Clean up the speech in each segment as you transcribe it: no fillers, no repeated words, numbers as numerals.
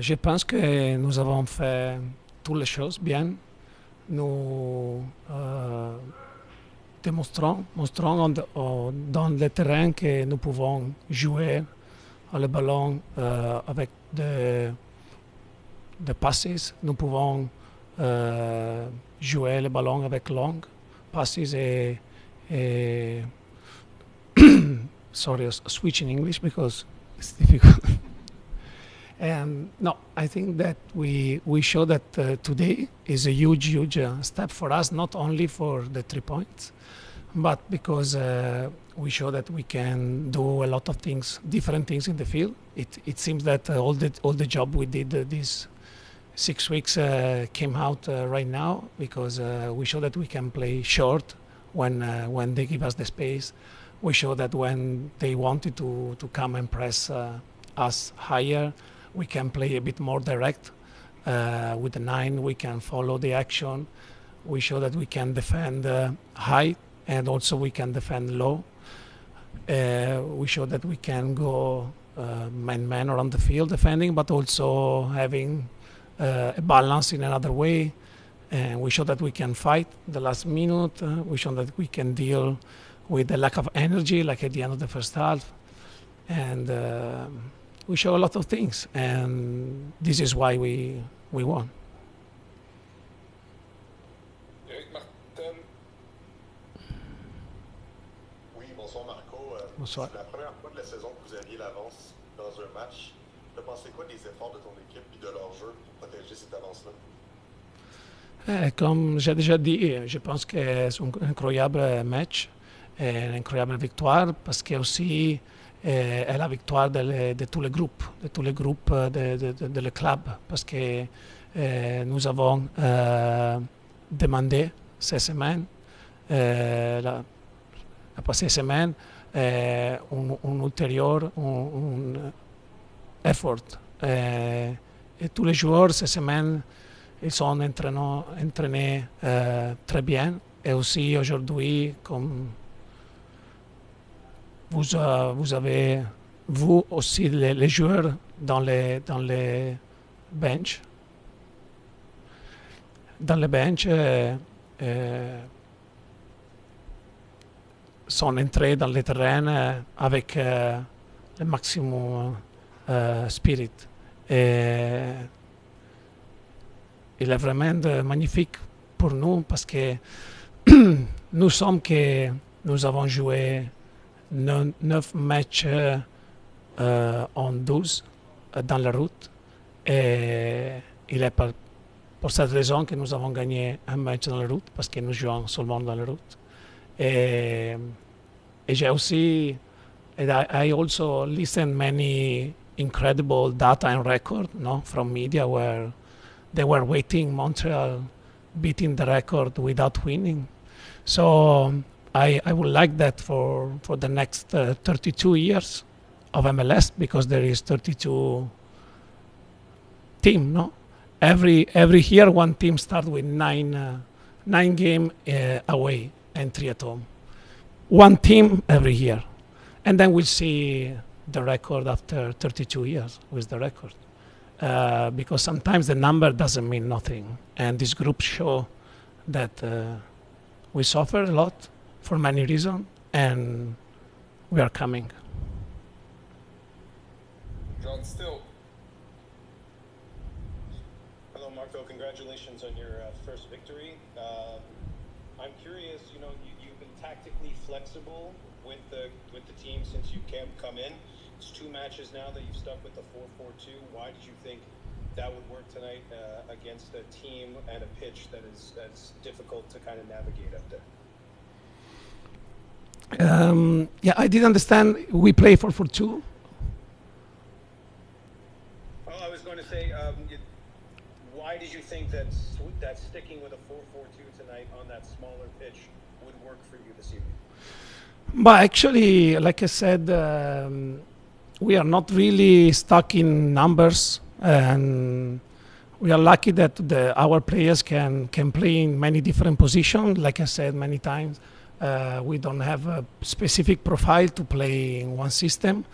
Je pense que nous avons fait toutes les choses bien. Nous montrons dans le terrain que nous pouvons jouer le ballon avec des passes. Nous pouvons jouer le ballon avec longues passes et sorry, I'll switch in English because it's difficult. And no, I think that we show that today is a huge step for us, not only for the 3 points, but because we show that we can do a lot of things, different things in the field. It seems that all the job we did these 6 weeks came out right now, because we show that we can play short when they give us the space. We show that when they wanted to come and press us higher, we can play a bit more direct. With the 9, we can follow the action. We show that we can defend high, and also we can defend low. We show that we can go man-man around the field defending, but also having a balance in another way. And we show that we can fight the last minute. We show that we can deal with the lack of energy, like at the end of the first half. And we show a lot of things, and this is why we won. Eric Martin. Oui, bonsoir Marco. Bonsoir. C'est la première fois de la saison que vous aviez l'avance dans un match. Tu as pensé quoi des efforts de ton équipe et de leur jeu pour protéger cette avance-là? Comme j'ai déjà dit, je pense que c'est un incroyable match, une incroyable victoire, parce que aussi est la victoire de tous les groupes, de le club, parce que nous avons demandé ces semaines, la passée semaine, un ultérieur effort. Et tous les joueurs ces semaines, ils sont entraînés très bien, et aussi aujourd'hui, comme vous avez vu aussi les joueurs dans les bench. Dans les bench, sont entrés dans le terrain avec le maximum spirit. Et il est vraiment magnifique pour nous, parce que nous avons joué 9 matchs en 12 dans la route, et il est pour cette raison que nous avons gagné un match dans la route, parce que nous jouons seulement dans la route. Et j'ai aussi, I also listened many incredible data and record, from media, where they were waiting Montreal beating the record without winning. So I would like that for the next 32 years of MLS, because there is 32 team, no? Every year one team start with 9 game away and 3 at home. One team every year. And then we'll see the record after 32 years with the record. Because sometimes the number doesn't mean nothing. And this group show that we suffer a lot for many reasons, and we are coming. John Still. Hello, Marco. Congratulations on your first victory. I'm curious. You've been tactically flexible with the team since you come in. It's 2 matches now that you've stuck with the 4-4-2. Why did you think that would work tonight against a team and a pitch that's difficult to kind of navigate up there? I didn't understand. We play 4-4-2. Oh, I was going to say, why did you think that sticking with a 4-4-2 tonight on that smaller pitch would work for you this evening? But actually, like I said, we are not really stuck in numbers, and we are lucky that our players can play in many different positions. Like I said many times, we don't have a specific profile to play in one system,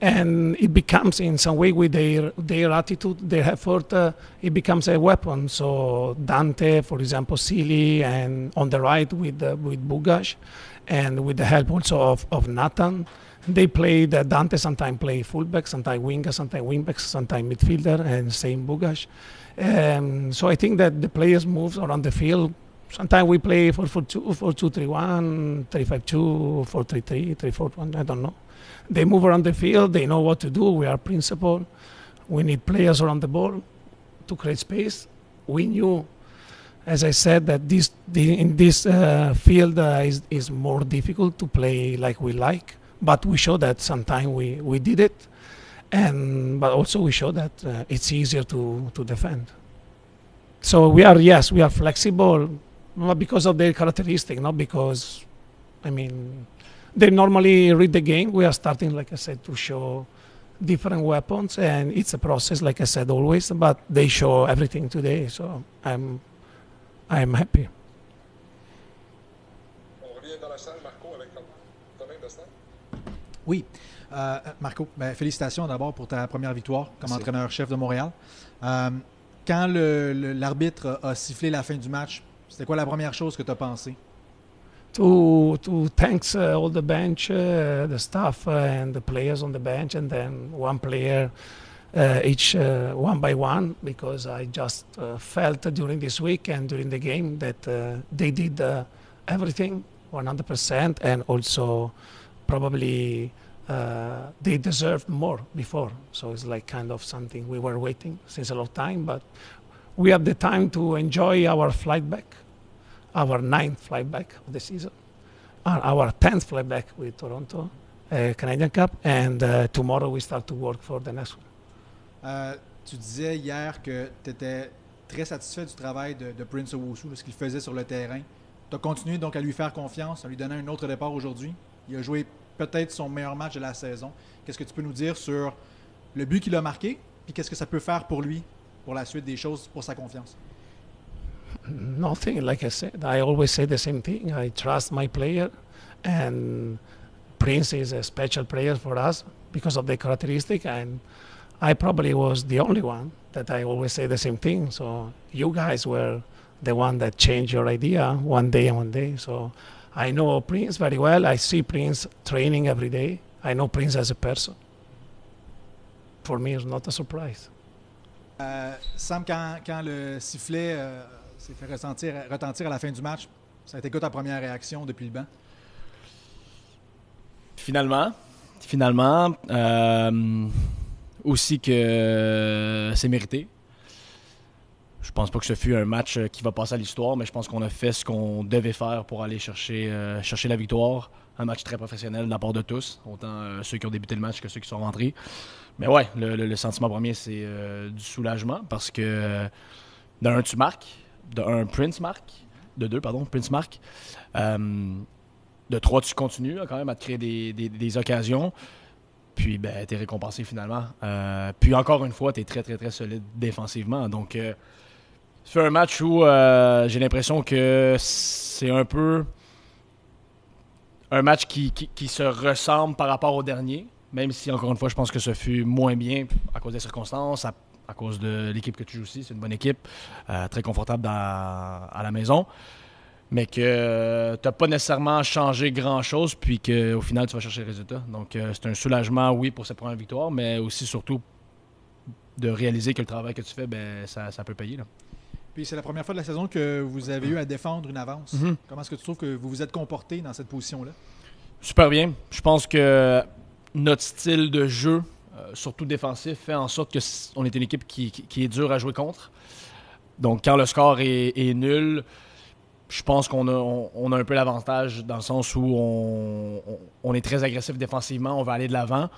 and it becomes in some way with their attitude, their effort, it becomes a weapon. So Dante, for example, Silly, and on the right with Bugash, and with the help also of Nathan. They play Dante sometimes play fullback, sometimes winger, sometimes wingback, sometimes midfielder, and same Bugash. So I think that the players move around the field. Sometimes we play 4-4-2, 4-2-3-1, 3-5-2, 4-3-3, 3-4-1, I don't know. They move around the field, they know what to do. We are principled. We need players around the ball to create space. We knew, as I said, that in this field is more difficult to play like we like, but we show that sometimes we did it, but also we show that it's easier to defend. So we are flexible, not because of their characteristic, not because, they normally read the game. We are starting, like I said, to show different weapons, and it's a process, like I said, always, but they show everything today, so I'm happy. On revient dans la salle, Marco, avec Thomas Destin. Oui. Marco, félicitations d'abord pour ta première victoire comme entraîneur-chef de Montréal. Quand l'arbitre a sifflé la fin du match, c'était quoi la première chose que tu as pensé? To thanks all the bench, the staff, and the players on the bench, and then one player each one by one, because I just felt during this week and during the game that they did everything 100%, and also probably they deserved more before. So it's like kind of something we were waiting since a long time, but we have the time to enjoy our flight back. Our 9th flight back of the season, our 10th flight back with Toronto Canadian Cup, and tomorrow we start to work for the next one. Tu disais hier que tu étais très satisfait du travail de Prince Owusu, de ce qu'il faisait sur le terrain. Tu as continué donc à lui faire confiance, à lui donner un autre départ aujourd'hui. Il a joué peut-être son meilleur match de la saison. Qu'est-ce que tu peux nous dire sur le but qu'il a marqué, puis qu'est-ce que ça peut faire pour lui, pour la suite des choses, pour sa confiance? Nothing, like I said. I always say the same thing. I trust my player, and Prince is a special player for us because of the characteristic, and I probably was the only one that I always say the same thing. So you guys were the one that changed your idea one day. So I know Prince very well. I see Prince training every day. I know Prince as a person. For me, it's not a surprise. Sam, quand le sifflet s'est fait retentir à la fin du match, ça a été quoi ta première réaction depuis le banc? Finalement, aussi que c'est mérité. Je pense pas que ce fut un match qui va passer à l'histoire, mais je pense qu'on a fait ce qu'on devait faire pour aller chercher la victoire. Un match très professionnel de la part de tous, autant ceux qui ont débuté le match que ceux qui sont rentrés. Mais ouais, le sentiment premier, c'est du soulagement parce que de un, tu marques, de un, Prince marque, de deux, pardon, Prince marque. De trois, tu continues quand même à te créer des occasions. Puis, t'es récompensé finalement. Puis, encore une fois, t'es très, très, très solide défensivement. Donc, c'est un match où j'ai l'impression que c'est un peu un match qui se ressemble par rapport au dernier. Même si, encore une fois, je pense que ce fut moins bien à cause des circonstances, à cause de l'équipe que tu joues aussi. C'est une bonne équipe, très confortable à la maison. Mais que tu n'as pas nécessairement changé grand-chose, puis qu'au final, tu vas chercher le résultat. Donc, c'est un soulagement, oui, pour cette première victoire, mais aussi, surtout, de réaliser que le travail que tu fais, ça peut payer. Là. Puis, c'est la première fois de la saison que vous avez eu à défendre une avance. Mm-hmm. Comment est-ce que tu trouves que vous vous êtes comporté dans cette position-là? Super bien. Je pense que notre style de jeu, surtout défensif, fait en sorte qu'on est une équipe qui est dure à jouer contre. Donc, quand le score est nul, je pense qu'on a un peu l'avantage dans le sens où on est très agressif défensivement, on va aller de l'avant,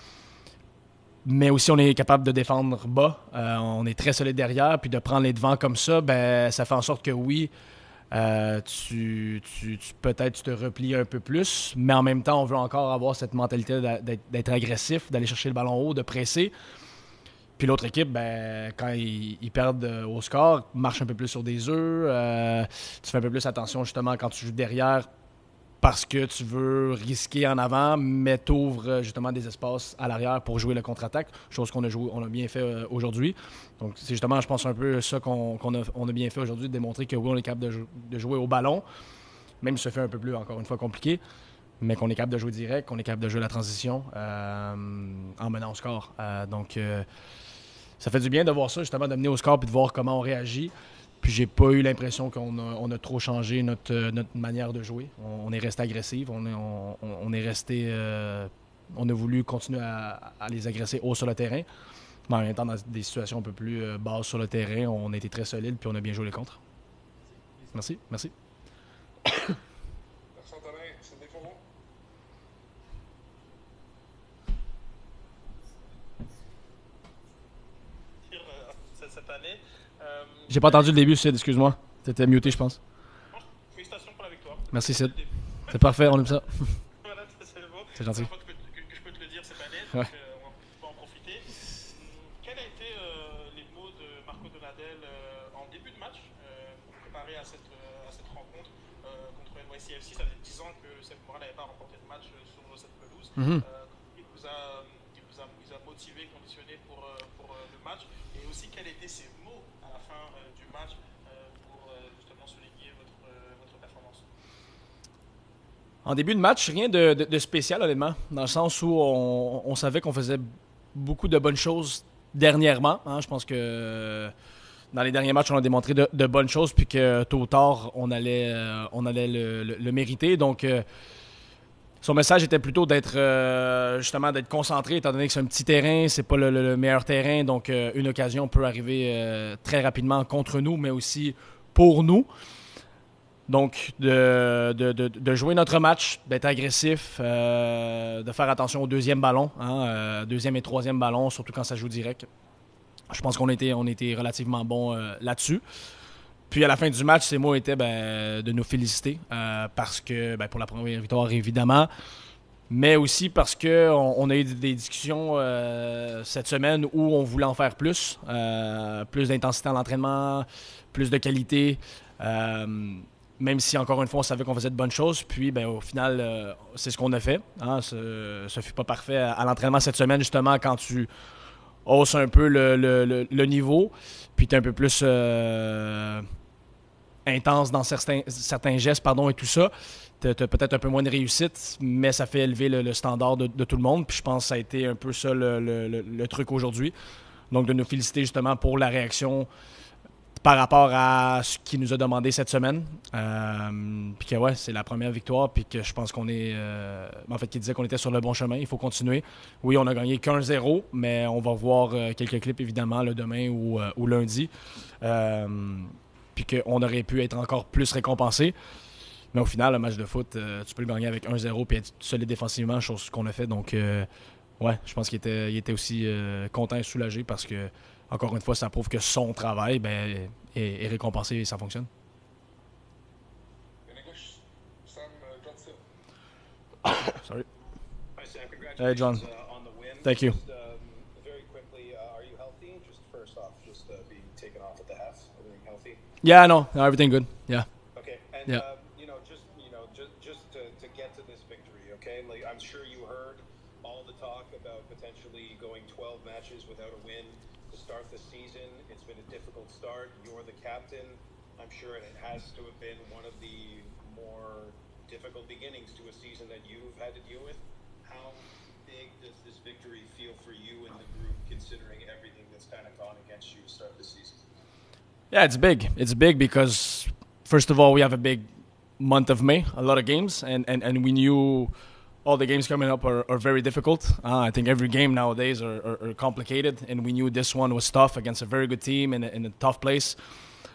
mais aussi on est capable de défendre bas, on est très solide derrière, puis de prendre les devants comme ça, ça fait en sorte que oui, tu peut-être tu te replies un peu plus, mais en même temps on veut encore avoir cette mentalité d'être agressif, d'aller chercher le ballon haut, de presser. Puis l'autre équipe, quand ils perdent au score, marche un peu plus sur des œufs. Tu fais un peu plus attention justement quand tu joues derrière parce que tu veux risquer en avant, mais tu ouvres justement des espaces à l'arrière pour jouer le contre-attaque, chose qu'on a bien fait aujourd'hui. Donc, c'est justement, je pense, un peu ça qu'on a bien fait aujourd'hui, de démontrer que oui, on est capable de jouer au ballon, même si ça fait un peu plus, encore une fois, compliqué, mais qu'on est capable de jouer direct, qu'on est capable de jouer la transition en menant au score. Donc, ça fait du bien de voir ça, justement, d'amener au score et de voir comment on réagit. Puis j'ai pas eu l'impression qu'on a trop changé notre manière de jouer. On est resté agressif, on est resté... on a voulu continuer à les agresser haut sur le terrain. Mais en même temps, dans des situations un peu plus basses sur le terrain, on a été très solide puis on a bien joué les contres. Merci. Merci Antonin, c'est des fourreaux. Cette année. J'ai pas entendu le début, Sid, excuse-moi. T'étais muté, je pense. Félicitations pour la victoire. Merci, Sid. C'est parfait, on aime ça. Voilà, c'est beau. C'est gentil. La fois que je peux te le dire cette année, Ouais. donc on va en profiter. Quels ont été les mots de Marco Donadel en début de match pour préparer à cette rencontre contre NYCFC? Ça fait 10 ans que Seb Moral n'avait pas remporté de match sur cette pelouse. Il vous a motivé, conditionné pour le match. Et aussi, quels étaient ses mots à la fin du match pour justement souligner votre performance? En début de match, rien de spécial, honnêtement, dans le sens où on savait qu'on faisait beaucoup de bonnes choses dernièrement. Hein. Je pense que dans les derniers matchs, on a démontré de bonnes choses, puis que tôt ou tard, on allait le mériter. Donc, son message était plutôt d'être concentré, étant donné que c'est un petit terrain, c'est pas le meilleur terrain, donc une occasion peut arriver très rapidement contre nous, mais aussi pour nous. Donc, de jouer notre match, d'être agressif, de faire attention au deuxième ballon, deuxième et troisième ballon, surtout quand ça joue direct. Je pense qu'on était relativement bon là-dessus. Puis à la fin du match, ces mots étaient de nous féliciter parce que pour la première victoire, évidemment, mais aussi parce qu'on a eu des discussions cette semaine où on voulait en faire plus d'intensité à l'entraînement, plus de qualité. Même si, encore une fois, on savait qu'on faisait de bonnes choses. Puis, au final, c'est ce qu'on a fait. Hein. Ça ne fut pas parfait à l'entraînement cette semaine, justement, quand tu hausses un peu le niveau, puis tu es un peu plus intense dans certains gestes et tout ça. Tu as peut-être un peu moins de réussite, mais ça fait élever le standard de tout le monde. Puis je pense que ça a été un peu ça le truc aujourd'hui. Donc, de nous féliciter justement pour la réaction par rapport à ce qu'il nous a demandé cette semaine. Puis que c'est la première victoire, puis que je pense qu'on est... qu'il disait qu'on était sur le bon chemin, il faut continuer. Oui, on a gagné qu'1-0, mais on va voir quelques clips, évidemment, demain ou lundi. Puis qu'on aurait pu être encore plus récompensé. Mais au final, le match de foot, tu peux le gagner avec 1-0 puis être solide défensivement, chose qu'on a fait. Donc, je pense qu'il était aussi content et soulagé parce que encore une fois, ça prouve que son travail est récompensé et ça fonctionne. Sorry. Hi, Sam. Hey, John. On the win. Thank you. Just, very quickly, are you healthy? Just first off, being taken off at the half. Everything healthy? Yeah, no, everything good. Yeah. Okay. And Yeah. Just to get to this victory, okay? Like I'm sure you heard all the talk about potentially going 12 matches without a win to start the season. It's been a difficult start. You're the captain. I'm sure it has to have been one of the more difficult beginnings to a season that you've had to deal with. How big does this victory feel for you and the group, considering everything that's kind of gone against you to start the season? Yeah, it's big. It's big because, first of all, we have a big month of May, a lot of games, and we knew all the games coming up are very difficult. I think every game nowadays are complicated, and we knew this one was tough against a very good team in a tough place.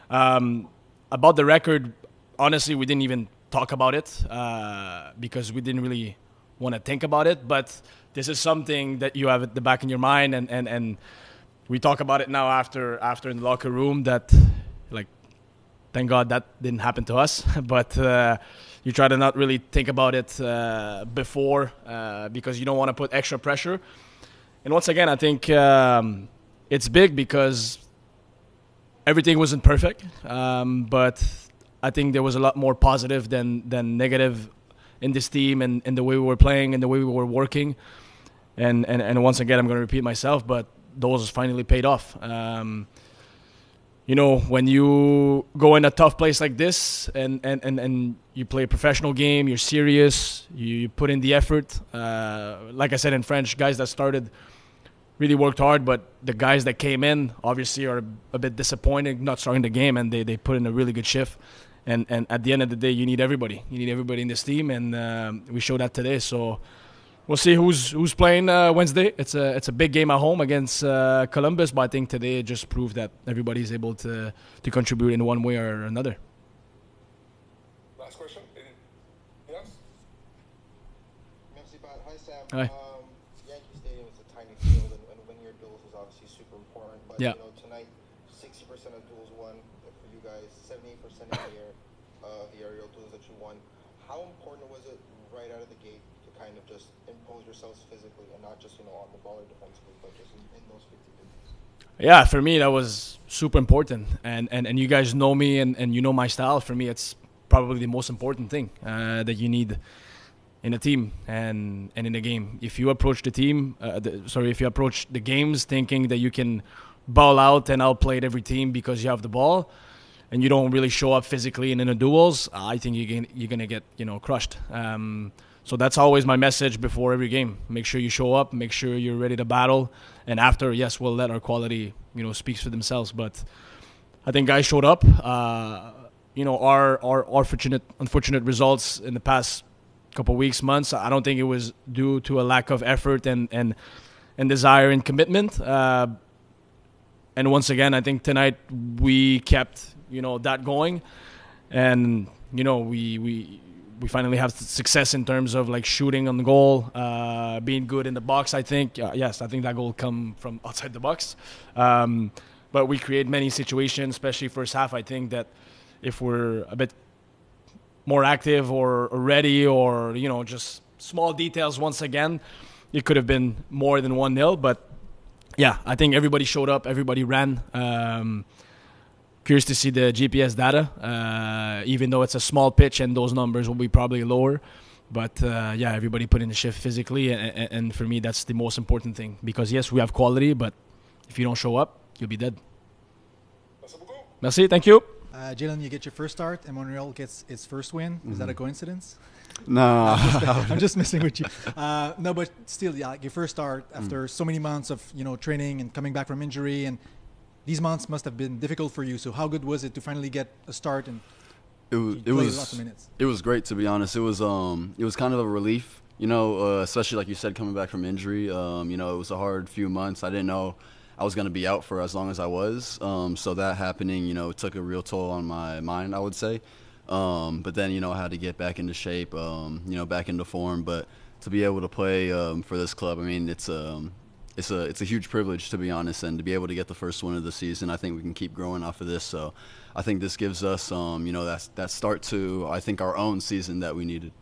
About the record, honestly, we didn't even talk about it because we didn't really want to think about it, but this is something that you have at the back in your mind, and we talk about it now after in the locker room that, like, thank God that didn't happen to us, but you try to not really think about it before because you don't want to put extra pressure. And once again, I think it's big because everything wasn't perfect, but I think there was a lot more positive than negative in this team and the way we were playing and the way we were working. And once again, I'm going to repeat myself, but those finally paid off. You know, when you go in a tough place like this and you play a professional game, you're serious, you put in the effort. Like I said in French, guys that started really worked hard, but the guys that came in obviously are a bit disappointed not starting the game, and they put in a really good shift. And at the end of the day, you need everybody. You need everybody in this team, and we showed that today. So we'll see who's playing Wednesday. It's a big game at home against Columbus, but I think today it just proved that everybody's able to contribute in one way or another. Last question. Yes? Merci, Pat. Hi, Sam. Hi. Yankee Stadium is a tiny field, and winning your duels is obviously super important. But Yeah. you know, tonight, 60% of duels won for you guys, 78% in the air, the aerial duels that you won. How important was it right out of the gate to kind of just impose yourselves physically and not just, you know, on the ball or defensively, but just in those 50 minutes? Yeah, for me, that was super important. And you guys know me and you know my style. For me, it's probably the most important thing that you need in a team and in a game. If you approach the team, if you approach the games thinking that you can ball out and outplay every team because you have the ball, and you don't really show up physically and in the duels, I think you're gonna get crushed. So that's always my message before every game. Make sure you show up. Make sure you're ready to battle. And after, yes, we'll let our quality speak for themselves. But I think guys showed up. Our unfortunate results in the past couple weeks, months, I don't think it was due to a lack of effort and desire and commitment. And once again, I think tonight we kept that going, and we finally have success in terms of like shooting on the goal, being good in the box. I think I think that goal come from outside the box, but we create many situations, especially first half. I think that if we're a bit more active or ready, or just small details, once again, it could have been more than 1-0. But yeah, I think everybody showed up, everybody ran. Curious to see the GPS data, even though it's a small pitch and those numbers will be probably lower. But everybody put in the shift physically, and for me, that's the most important thing. Because yes, we have quality, but if you don't show up, you'll be dead. Merci, thank you. Jalen, you get your first start, and Montreal gets its first win. Is that a coincidence? No. I'm just messing with you. No, but still, your first start after so many months of training and coming back from injury, and these months must have been difficult for you. So how good was it to finally get a start and play lots of minutes? It was great, to be honest. It was kind of a relief, especially like you said, coming back from injury. It was a hard few months. I didn't know I was going to be out for as long as I was. So that happening, it took a real toll on my mind, I would say. But then, I had to get back into shape, back into form. But to be able to play for this club, I mean, it's a huge privilege, to be honest, and to be able to get the first win of the season. I think we can keep growing off of this. So I think this gives us, that start to, I think, our own season that we needed.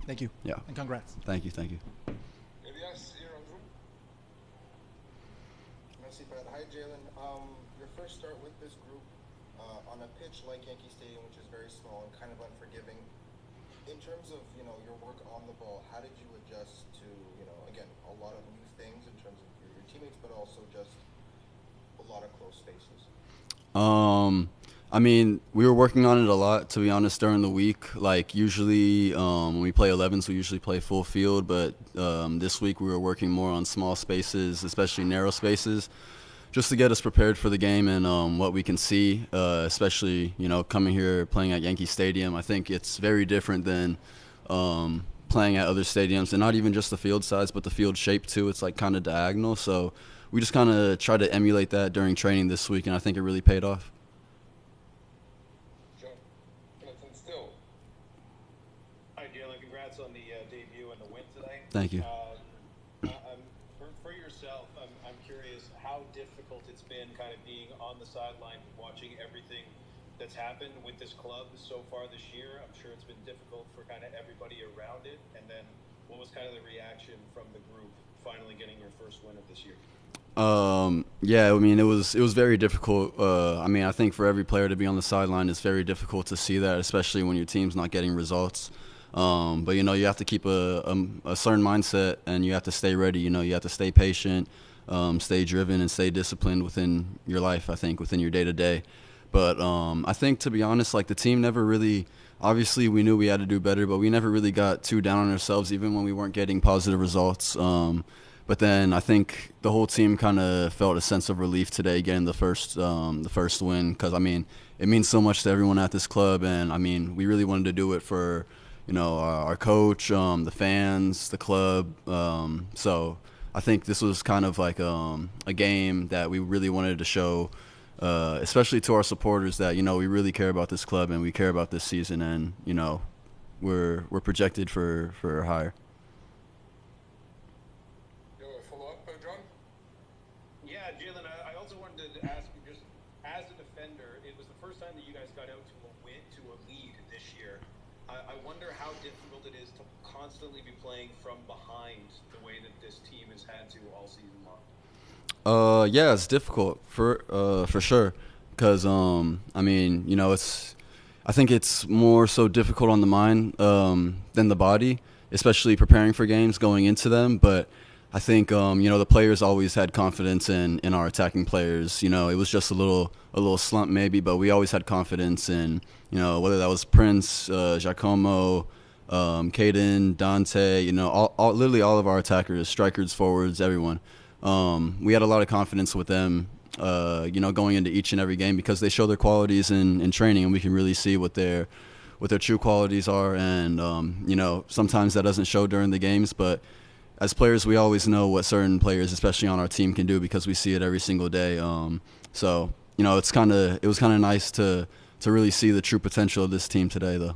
Thank you. Yeah. And congrats. Thank you. Elias, here on Zoom. Merci, Pat. Hi, Jalen. Your first start with this group on a pitch like Yankee Stadium, which is very small and kind of unforgiving. In terms of your work on the ball, how did you adjust to again, a lot of new things in terms of your teammates, but also just a lot of close spaces? I mean, we were working on it a lot, to be honest, during the week. Like, usually when we play 11s, we usually play full field, but this week we were working more on small spaces, especially narrow spaces, just to get us prepared for the game and what we can see, especially, coming here, playing at Yankee Stadium. I think it's very different than playing at other stadiums, and not even just the field size, but the field shape too. It's like kind of diagonal, so we just kind of tried to emulate that during training this week, and I think it really paid off. Jonathan Still. Hi, Jalen. Congrats on the debut and the win today. Thank you. For yourself, I'm curious how difficult it's been kind of being on the sideline, watching everything that's happened with this club so far this year. I'm sure it's been difficult for kind of everybody around it. And then what was kind of the reaction from the group finally getting your first win of this year? Yeah, I mean, it was very difficult. I mean, I think for every player to be on the sideline, it's very difficult to see that, especially when your team's not getting results. But you know, you have to keep a certain mindset, and you have to stay ready. You know, you have to stay patient, stay driven, and stay disciplined within your life. I think within your day to day. But I think, to be honest, like the team never really. Obviously, we knew we had to do better, but we never really got too down on ourselves, even when we weren't getting positive results. But then I think the whole team kind of felt a sense of relief today getting the first win, because I mean it means so much to everyone at this club, and I mean we really wanted to do it for our coach, the fans, the club. So I think this was kind of like a game that we really wanted to show. Especially to our supporters that we really care about this club and we care about this season, and we're projected for higher. You have a follow-up, John? Yeah, Jalen, I also wanted to ask you, just as a defender, it was the first time that you guys got out to a lead this year. I wonder how difficult it is to constantly be playing from behind the way that this team has had to all season long. Yeah, it's difficult for sure, because I mean, I think it's more so difficult on the mind than the body, especially preparing for games going into them. But I think the players always had confidence in our attacking players. It was just a little slump maybe, but we always had confidence in whether that was Prince, Giacomo, Caden, Dante, literally all of our attackers, strikers, forwards, everyone. We had a lot of confidence with them, going into each and every game, because they show their qualities in training, and we can really see what their true qualities are. And sometimes that doesn't show during the games, but as players, we always know what certain players, especially on our team, can do, because we see it every single day. So it was kind of nice to really see the true potential of this team today, though.